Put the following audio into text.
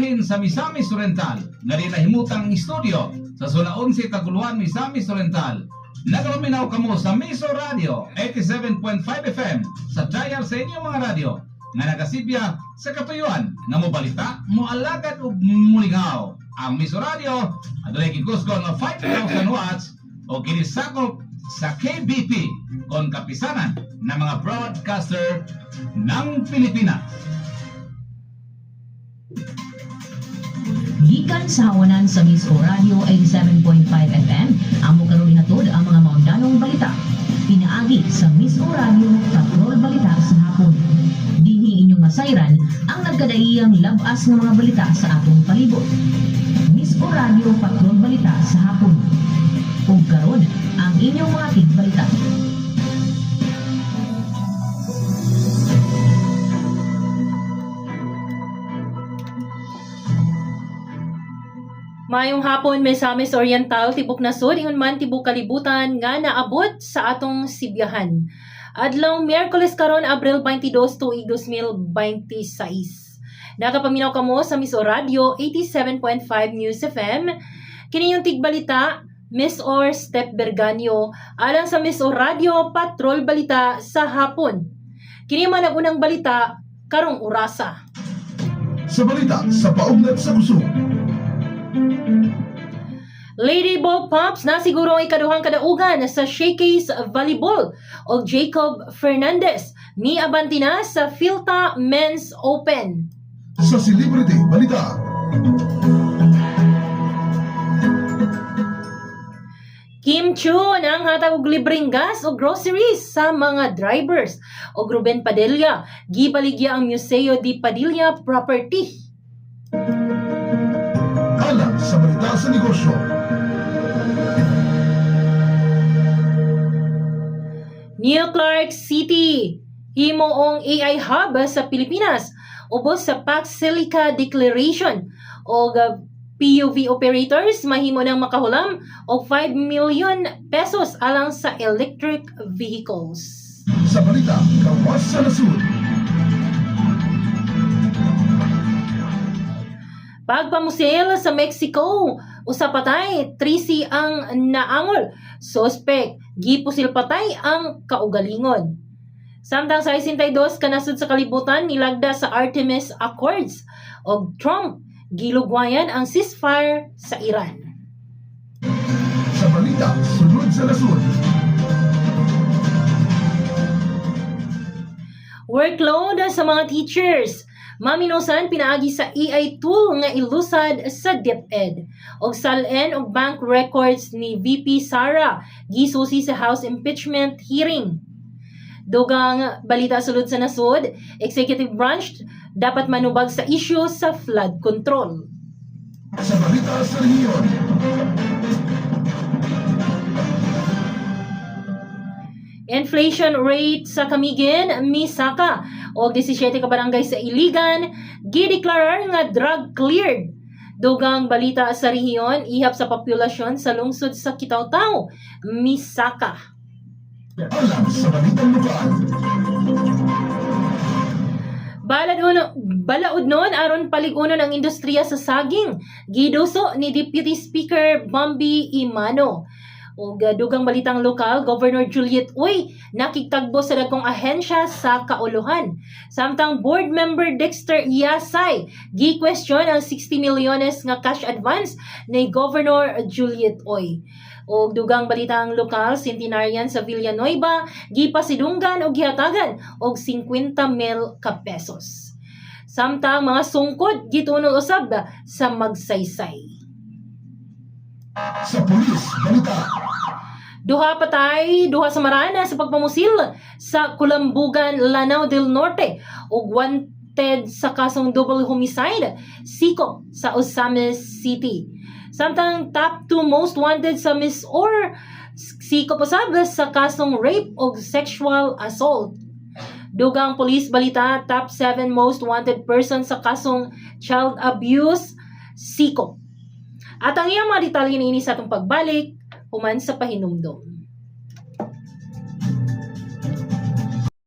bahin sa Misamis Oriental nga rinahimutang studio sa Zona 11 Taguluan, Misamis Oriental. Nagaluminaw kamo sa Miso Radio 87.5 FM sa dial sa inyong mga radyo nga nagasibya sa katuyuan nga mobalita, moalagad ug mulingaw. Ang Miso Radio adunay gigusgon nga 5,000 watts o ginisakop sa KBP kon kapisanan ng mga broadcaster ng Pilipinas. Gikan sa hawanan sa Miso Radio 87.5 FM, amo karon hinatod ang mga maundanong balita. Pinaagi sa Miso Radio Patrol Balita sa hapon. Dinhi inyong masayran ang nagkadaiyang labas ng mga balita sa atong palibot. Miso Radio Patrol Balita sa hapon. Ug karon ang inyong mga tigbalita. Mayong hapon, Misamis Oriental, tibok nasod, ingon man tibok kalibutan nga naabot sa atong Sibyahan. Adlaw Miyerkules karon Abril 22, tuig 2026. Nakapaminaw kamo sa Miso Radio 87.5 News FM. Kini yung tigbalita, Miss Or Step Berganyo, alang sa Miso Radio Patrol Balita sa hapon. Kini man ang unang balita karong orasa. Sa balita sa paugnat sa Kusog. Lady Ball Pumps na siguro ang ikaduhang kadaugan sa Showcase Volleyball o Jacob Fernandez ni abanti na sa Philta Men's Open. Sa Celebrity Balita. Kim Chu nang hatag og libreng gas o groceries sa mga drivers. O Ruben Padilla gibaligya ang Museo de Padilla property. Alang sa balita sa negosyo. New Clark City, himoong AI hub sa Pilipinas, ubos sa Pax Silica Declaration o PUV operators mahimo nang makahulam og 5 million pesos alang sa electric vehicles. Sa balita kawas sa nasud. Pagpamusil sa Mexico, usa patay, 13 ang naangol. Suspect, gipusil patay ang kaugalingon. Samtang sa 62 kanasud sa kalibutan nilagda sa Artemis Accords og Trump gilugwayan ang ceasefire sa Iran. Sa balita sunod sa nasud. Workload sa mga teachers. Maminusan pinaagi sa AI tool nga ilusad sa DepEd. Og salen og bank records ni VP Sara gisusi sa House impeachment hearing. Dugang balita sulod sa nasod, executive branch dapat manubag sa issue sa flood control. Sa balita sa rehiyon. Inflation rate sa Camiguin, misaka og 17 ka barangay sa Iligan gideklarar nga drug cleared. Dugang balita sa rehiyon ihap sa populasyon sa lungsod sa Kitaw-Taw, misaka. Alang sa balitang lokal. Balaod nun aron paligunon ang industriya sa saging. Giduso ni Deputy Speaker Bambi Imano. O dugang balitang lokal, Governor Juliet Uy nakikitagbo sa dagkong ahensya sa kauluhan. Samtang board member Dexter Yasay gi-question ang 60 milyones nga cash advance ni Governor Juliet Uy. O dugang balitang lokal, centenarian sa Villanueva gipasidunggan o gihatagan og 50 mil ka pesos. Samtang mga sungkod gitunol usab sa magsaysay. Sa pulis balita. Duha patay, duha sa marana sa pagpamusil sa Kulambugan, Lanao del Norte ug wanted sa kasong double homicide, siko sa Osamis City. Samtang top 2 most wanted sa Miss Or, siko pasab sa kasong rape ug sexual assault. Dugang police balita, top 7 most wanted person sa kasong child abuse, siko. At ang iyang mga detalye na ini sa atong pagbalik, human sa pahinumdom.